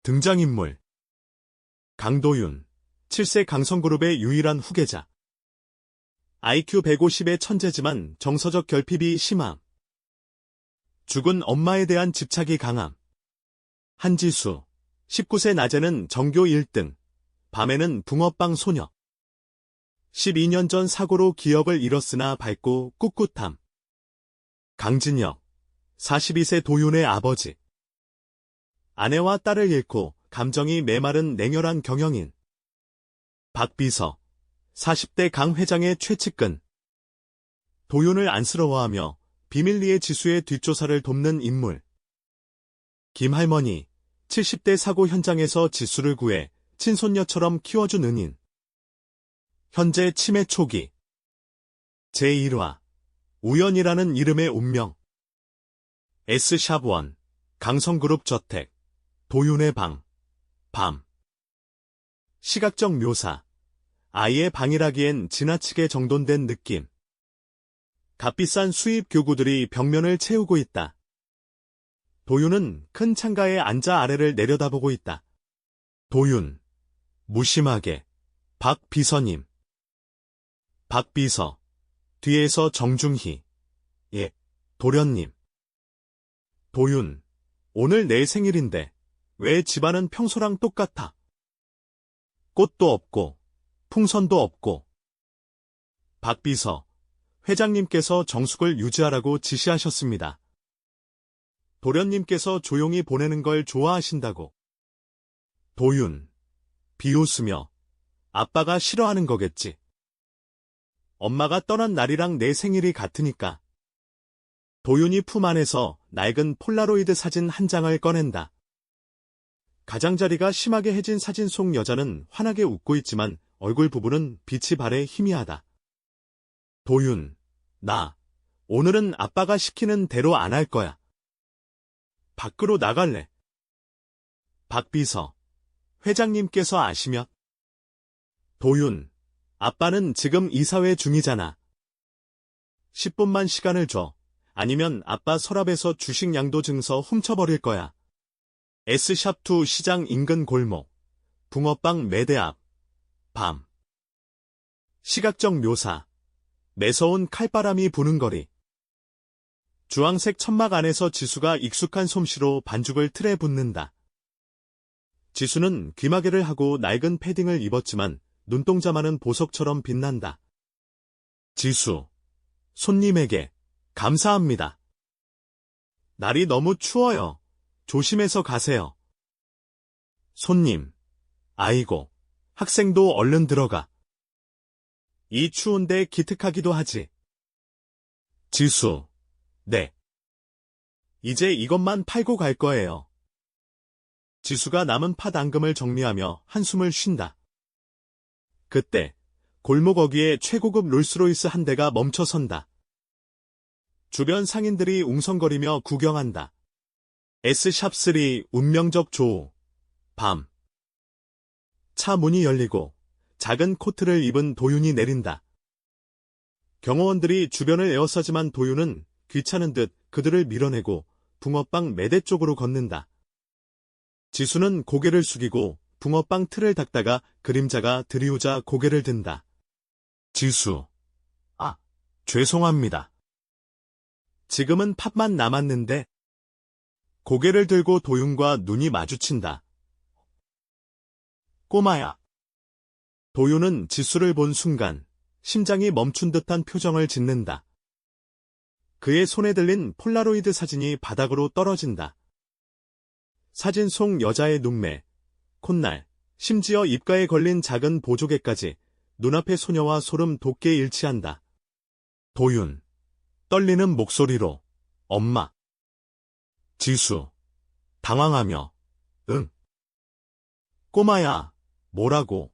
등장인물 강도윤, 7세 강성그룹의 유일한 후계자. IQ 150의 천재지만 정서적 결핍이 심함. 죽은 엄마에 대한 집착이 강함. 한지수, 19세 낮에는 전교 1등, 밤에는 붕어빵 소녀. 12년 전 사고로 기억을 잃었으나 밝고 꿋꿋함. 강진혁, 42세 도윤의 아버지. 아내와 딸을 잃고 감정이 메마른 냉혈한 경영인. 박비서, 40대 강 회장의 최측근. 도윤을 안쓰러워하며 비밀리에 지수의 뒷조사를 돕는 인물. 김할머니, 70대 사고 현장에서 지수를 구해 친손녀처럼 키워준 은인. 현재 치매 초기. 제1화, 우연이라는 이름의 운명. S샵1, 강성그룹 저택, 도윤의 방, 밤. 시각적 묘사, 아이의 방이라기엔 지나치게 정돈된 느낌. 값비싼 수입 교구들이 벽면을 채우고 있다. 도윤은 큰 창가에 앉아 아래를 내려다보고 있다. 도윤, 무심하게, 박 비서님. 박 비서, 뒤에서 정중희, 예, 도련님. 도윤, 오늘 내 생일인데 왜 집안은 평소랑 똑같아? 꽃도 없고 풍선도 없고. 박 비서, 회장님께서 정숙을 유지하라고 지시하셨습니다. 도련님께서 조용히 보내는 걸 좋아하신다고. 도윤, 비웃으며, 아빠가 싫어하는 거겠지. 엄마가 떠난 날이랑 내 생일이 같으니까. 도윤이 품 안에서 낡은 폴라로이드 사진 한 장을 꺼낸다. 가장자리가 심하게 해진 사진 속 여자는 환하게 웃고 있지만 얼굴 부분은 빛이 발해 희미하다. 도윤, 오늘은 아빠가 시키는 대로 안 할 거야. 밖으로 나갈래. 박 비서, 회장님께서 아시면? 도윤, 아빠는 지금 이사회 중이잖아. 10분만 시간을 줘. 아니면 아빠 서랍에서 주식 양도 증서 훔쳐버릴 거야. S샵2 시장 인근 골목, 붕어빵 매대 앞, 밤. 시각적 묘사, 매서운 칼바람이 부는 거리. 주황색 천막 안에서 지수가 익숙한 솜씨로 반죽을 틀에 붓는다. 지수는 귀마개를 하고 낡은 패딩을 입었지만 눈동자만은 보석처럼 빛난다. 지수, 손님에게 감사합니다. 날이 너무 추워요. 조심해서 가세요. 손님, 아이고, 학생도 얼른 들어가. 이 추운데 기특하기도 하지. 지수, 네. 이제 이것만 팔고 갈 거예요. 지수가 남은 팥 앙금을 정리하며 한숨을 쉰다. 그때 골목 어귀에 최고급 롤스로이스 한 대가 멈춰 선다. 주변 상인들이 웅성거리며 구경한다. S샵3 운명적 조우, 밤. 차 문이 열리고 작은 코트를 입은 도윤이 내린다. 경호원들이 주변을 에워싸지만 도윤은 귀찮은 듯 그들을 밀어내고 붕어빵 매대 쪽으로 걷는다. 지수는 고개를 숙이고 붕어빵 틀을 닦다가 그림자가 들이우자 고개를 든다. 지수, 죄송합니다. 지금은 팥만 남았는데. 고개를 들고 도윤과 눈이 마주친다. 꼬마야. 도윤은 지수를 본 순간 심장이 멈춘 듯한 표정을 짓는다. 그의 손에 들린 폴라로이드 사진이 바닥으로 떨어진다. 사진 속 여자의 눈매, 콧날, 심지어 입가에 걸린 작은 보조개까지 눈앞의 소녀와 소름 돋게 일치한다. 도윤, 떨리는 목소리로, 엄마. 지수, 당황하며, 응. 꼬마야, 뭐라고?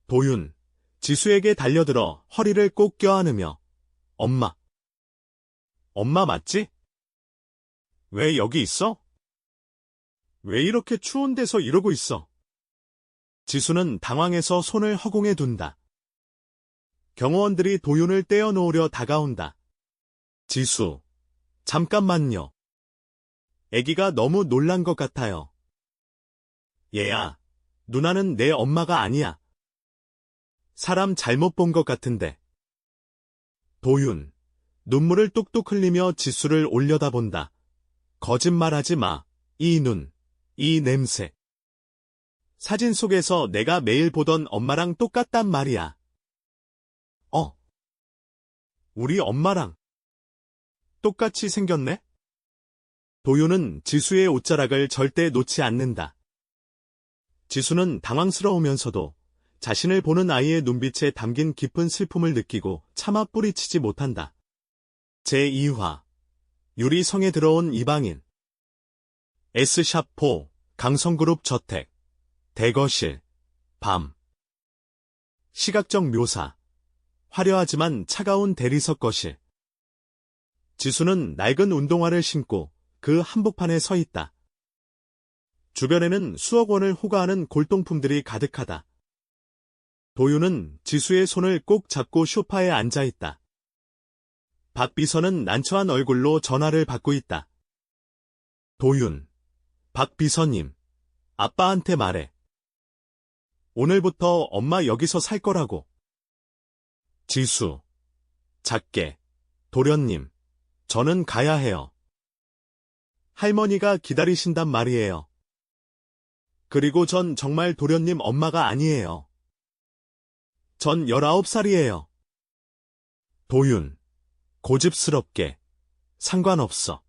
도윤, 지수에게 달려들어 허리를 꼭 껴안으며, 엄마. 엄마 맞지? 왜 여기 있어? 왜 이렇게 추운 데서 이러고 있어? 지수는 당황해서 손을 허공에 둔다. 경호원들이 도윤을 떼어놓으려 다가온다. 지수, 잠깐만요. 애기가 너무 놀란 것 같아요. 얘야, 누나는 내 엄마가 아니야. 사람 잘못 본 것 같은데. 도윤, 눈물을 뚝뚝 흘리며 지수를 올려다본다. 거짓말하지 마. 이 눈, 이 냄새. 사진 속에서 내가 매일 보던 엄마랑 똑같단 말이야. 우리 엄마랑 똑같이 생겼네? 도윤은 지수의 옷자락을 절대 놓지 않는다. 지수는 당황스러우면서도 자신을 보는 아이의 눈빛에 담긴 깊은 슬픔을 느끼고 차마 뿌리치지 못한다. 제2화 유리성에 들어온 이방인 S샵4 강성그룹 저택 대거실 밤 시각적 묘사 화려하지만 차가운 대리석 거실. 지수는 낡은 운동화를 신고 그 한복판에 서 있다. 주변에는 수억 원을 호가하는 골동품들이 가득하다. 도윤은 지수의 손을 꼭 잡고 소파에 앉아 있다. 박 비서는 난처한 얼굴로 전화를 받고 있다. 도윤, 박 비서님, 아빠한테 말해. 오늘부터 엄마 여기서 살 거라고. 지수, 작게, 도련님, 저는 가야 해요. 할머니가 기다리신단 말이에요. 그리고 전 정말 도련님 엄마가 아니에요. 전 19살이에요. 도윤, 고집스럽게, 상관없어.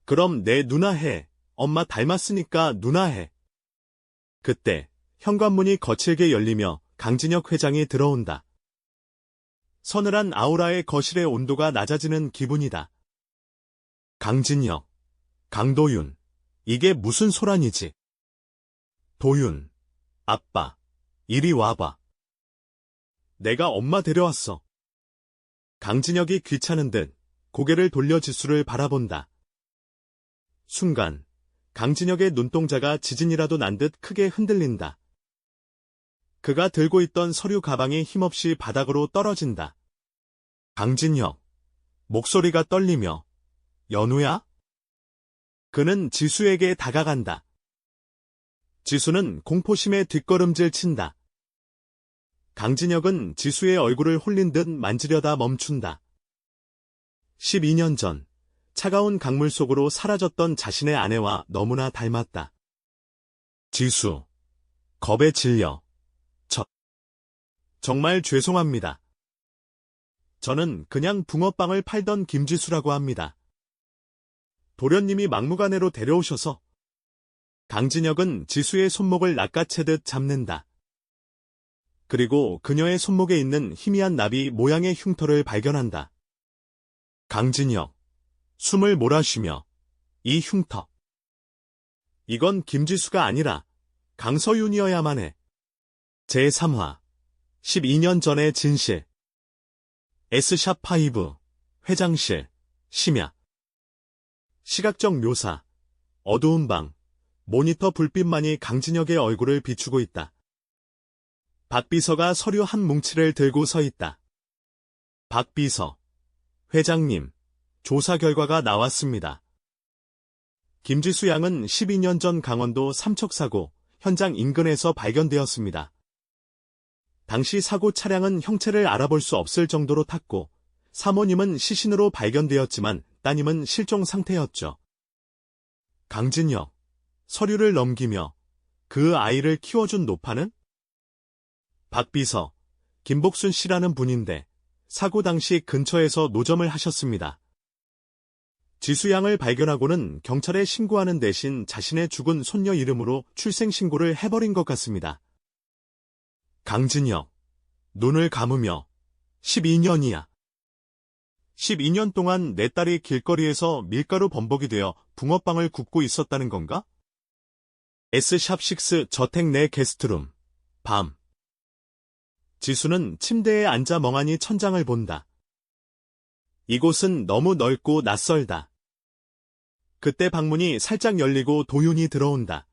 그럼 내 누나 해. 엄마 닮았으니까 누나 해. 그때 현관문이 거칠게 열리며 강진혁 회장이 들어온다. 서늘한 아우라의 거실의 온도가 낮아지는 기분이다. 강진혁, 강도윤, 이게 무슨 소란이지? 도윤, 아빠, 이리 와봐. 내가 엄마 데려왔어. 강진혁이 귀찮은 듯 고개를 돌려 지수를 바라본다. 순간 강진혁의 눈동자가 지진이라도 난 듯 크게 흔들린다. 그가 들고 있던 서류 가방이 힘없이 바닥으로 떨어진다. 강진혁, 목소리가 떨리며 연우야? 그는 지수에게 다가간다. 지수는 공포심에 뒷걸음질 친다. 강진혁은 지수의 얼굴을 홀린 듯 만지려다 멈춘다. 12년 전 차가운 강물 속으로 사라졌던 자신의 아내와 너무나 닮았다. 지수, 겁에 질려. 정말 죄송합니다. 저는 그냥 붕어빵을 팔던 김지수라고 합니다. 도련님이 막무가내로 데려오셔서. 강진혁은 지수의 손목을 낚아채듯 잡는다. 그리고 그녀의 손목에 있는 희미한 나비 모양의 흉터를 발견한다. 강진혁, 숨을 몰아쉬며 이 흉터. 이건 김지수가 아니라 강서윤이어야만 해. 제3화 12년 전의 진실. S샵5 회장실 심야. 시각적 묘사. 어두운 방. 모니터 불빛만이 강진혁의 얼굴을 비추고 있다. 박 비서가 서류 한 뭉치를 들고 서 있다. 박 비서. 회장님, 조사 결과가 나왔습니다. 김지수 양은 12년 전 강원도 삼척사고 현장 인근에서 발견되었습니다. 당시 사고 차량은 형체를 알아볼 수 없을 정도로 탔고 사모님은 시신으로 발견되었지만 따님은 실종 상태였죠. 강진혁, 서류를 넘기며 그 아이를 키워준 노파는? 박 비서, 김복순 씨라는 분인데 사고 당시 근처에서 노점을 하셨습니다. 지수 양을 발견하고는 경찰에 신고하는 대신 자신의 죽은 손녀 이름으로 출생신고를 해버린 것 같습니다. 강진혁, 눈을 감으며 12년이야. 12년 동안 내 딸이 길거리에서 밀가루 범벅이 되어 붕어빵을 굽고 있었다는 건가? S샵6 저택 내 게스트룸. 밤. 지수는 침대에 앉아 멍하니 천장을 본다. 이곳은 너무 넓고 낯설다. 그때 방문이 살짝 열리고 도윤이 들어온다.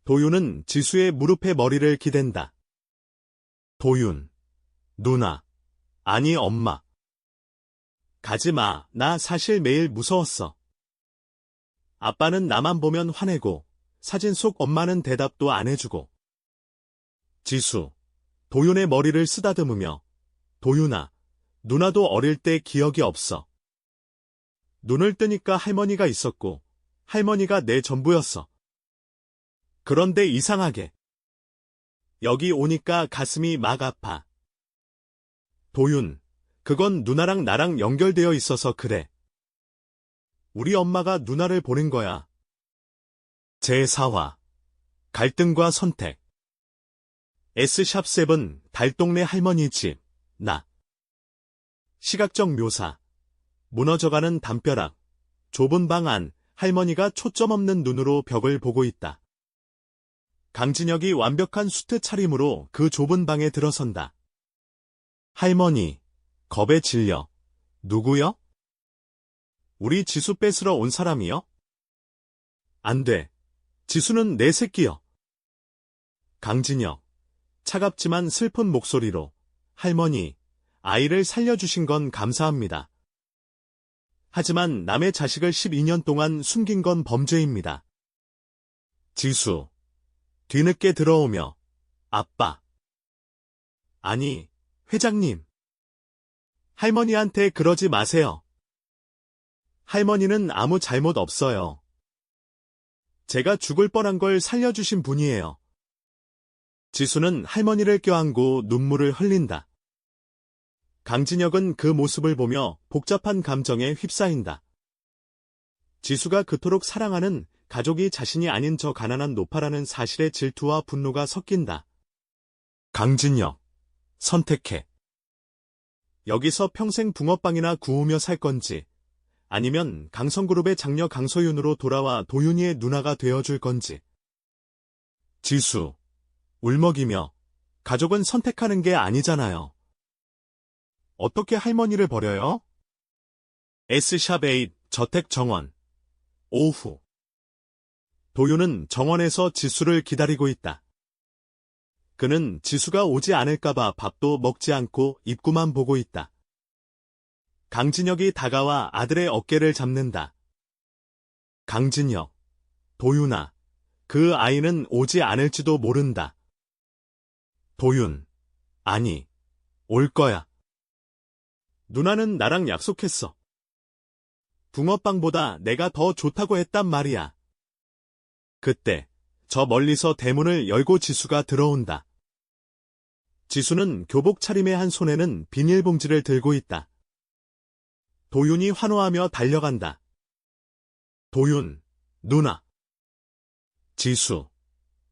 도윤은 지수의 무릎에 머리를 기댄다. 도윤, 누나, 아니 엄마. 가지마, 나 사실 매일 무서웠어. 아빠는 나만 보면 화내고 사진 속 엄마는 대답도 안 해주고. 지수, 도윤의 머리를 쓰다듬으며, 도윤아, 누나도 어릴 때 기억이 없어. 눈을 뜨니까 할머니가 있었고, 할머니가 내 전부였어. 그런데 이상하게. 여기 오니까 가슴이 막 아파. 도윤, 그건 누나랑 나랑 연결되어 있어서 그래. 우리 엄마가 누나를 보낸 거야. 제4화 갈등과 선택. S샵7 달동네 할머니 집. 나. 시각적 묘사. 무너져가는 담벼락. 좁은 방 안, 할머니가 초점 없는 눈으로 벽을 보고 있다. 강진혁이 완벽한 수트 차림으로 그 좁은 방에 들어선다. 할머니, 겁에 질려. 누구요? 우리 지수 뺏으러 온 사람이요? 안 돼. 지수는 내 새끼요. 강진혁, 차갑지만 슬픈 목소리로. 할머니, 아이를 살려주신 건 감사합니다. 하지만 남의 자식을 12년 동안 숨긴 건 범죄입니다. 지수, 뒤늦게 들어오며. 아빠. 아니, 회장님. 할머니한테 그러지 마세요. 할머니는 아무 잘못 없어요. 제가 죽을 뻔한 걸 살려주신 분이에요. 지수는 할머니를 껴안고 눈물을 흘린다. 강진혁은 그 모습을 보며 복잡한 감정에 휩싸인다. 지수가 그토록 사랑하는 가족이 자신이 아닌 저 가난한 노파라는 사실에 질투와 분노가 섞인다. 강진혁, 선택해. 여기서 평생 붕어빵이나 구우며 살 건지, 아니면 강성그룹의 장녀 강소윤으로 돌아와 도윤이의 누나가 되어줄 건지. 지수, 울먹이며, 가족은 선택하는 게 아니잖아요. 어떻게 할머니를 버려요? S샵8 저택 정원. 오후. 도윤은 정원에서 지수를 기다리고 있다. 그는 지수가 오지 않을까봐 밥도 먹지 않고 입구만 보고 있다. 강진혁이 다가와 아들의 어깨를 잡는다. 강진혁, 도윤아, 그 아이는 오지 않을지도 모른다. 도윤, 아니, 올 거야. 누나는 나랑 약속했어. 붕어빵보다 내가 더 좋다고 했단 말이야. 그때 저 멀리서 대문을 열고 지수가 들어온다. 지수는 교복 차림의 한 손에는 비닐봉지를 들고 있다. 도윤이 환호하며 달려간다. 도윤, 누나. 지수,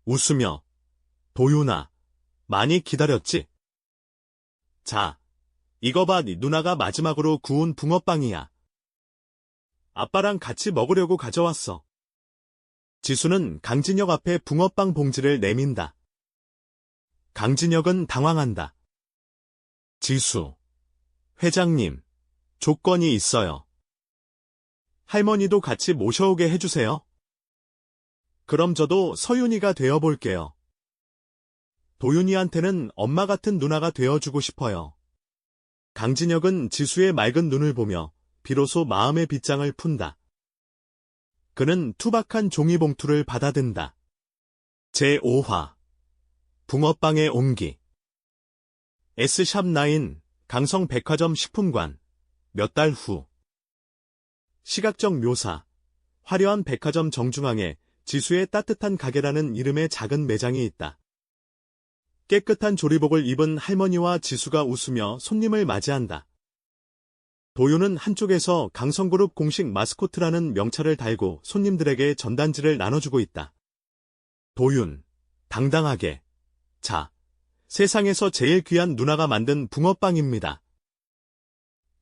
웃으며. 도윤아, 많이 기다렸지? 자, 이거 봐, 네 누나가 마지막으로 구운 붕어빵이야. 아빠랑 같이 먹으려고 가져왔어. 지수는 강진혁 앞에 붕어빵 봉지를 내민다. 강진혁은 당황한다. 지수, 회장님, 조건이 있어요. 할머니도 같이 모셔오게 해주세요. 그럼 저도 서윤이가 되어볼게요. 도윤이한테는 엄마 같은 누나가 되어주고 싶어요. 강진혁은 지수의 맑은 눈을 보며 비로소 마음의 빗장을 푼다. 그는 투박한 종이봉투를 받아든다. 제5화 붕어빵의 온기. S샵9 강성백화점 식품관. 몇 달 후. 시각적 묘사. 화려한 백화점 정중앙에 지수의 따뜻한 가게라는 이름의 작은 매장이 있다. 깨끗한 조리복을 입은 할머니와 지수가 웃으며 손님을 맞이한다. 도윤은 한쪽에서 강성그룹 공식 마스코트라는 명찰을 달고 손님들에게 전단지를 나눠주고 있다. 도윤, 당당하게. 자, 세상에서 제일 귀한 누나가 만든 붕어빵입니다.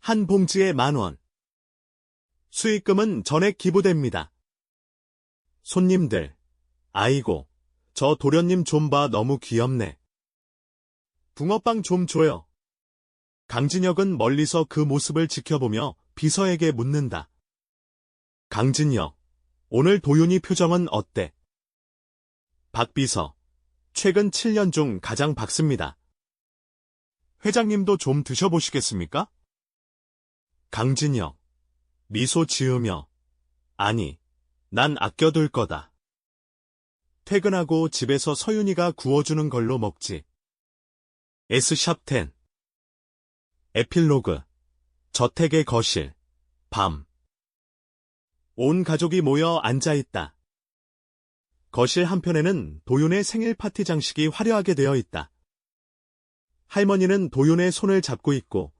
한 봉지에 10,000원. 수익금은 전액 기부됩니다. 손님들, 아이고, 저 도련님 좀 봐, 너무 귀엽네. 붕어빵 좀 줘요. 강진혁은 멀리서 그 모습을 지켜보며 비서에게 묻는다. 강진혁, 오늘 도윤이 표정은 어때? 박 비서, 최근 7년 중 가장 밝습니다. 회장님도 좀 드셔보시겠습니까? 강진혁, 미소 지으며, 아니, 난 아껴둘 거다. 퇴근하고 집에서 서윤이가 구워주는 걸로 먹지. S샵10 에필로그 저택의 거실 밤 온 가족이 모여 앉아있다. 거실 한편에는 도윤의 생일 파티 장식이 화려하게 되어 있다. 할머니는 도윤의 손을 잡고 있고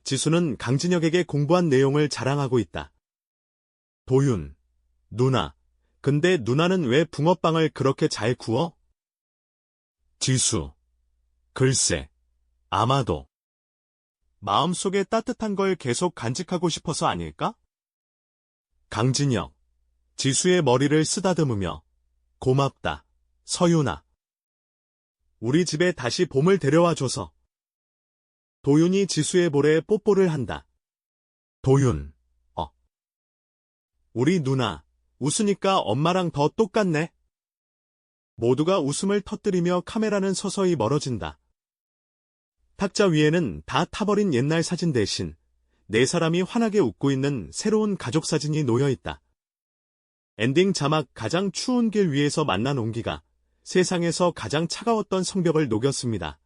지수는 강진혁에게 공부한 내용을 자랑하고 있다. 도윤, 누나, 근데 누나는 왜 붕어빵을 그렇게 잘 구워? 지수, 글쎄, 아마도 마음속에 따뜻한 걸 계속 간직하고 싶어서 아닐까? 강진혁, 지수의 머리를 쓰다듬으며 고맙다, 서윤아. 우리 집에 다시 봄을 데려와줘서. 도윤이 지수의 볼에 뽀뽀를 한다. 도윤, 우리 누나, 웃으니까 엄마랑 더 똑같네. 모두가 웃음을 터뜨리며 카메라는 서서히 멀어진다. 탁자 위에는 다 타버린 옛날 사진 대신 네 사람이 환하게 웃고 있는 새로운 가족 사진이 놓여 있다. 엔딩 자막 가장 추운 길 위에서 만난 온기가 세상에서 가장 차가웠던 성벽을 녹였습니다.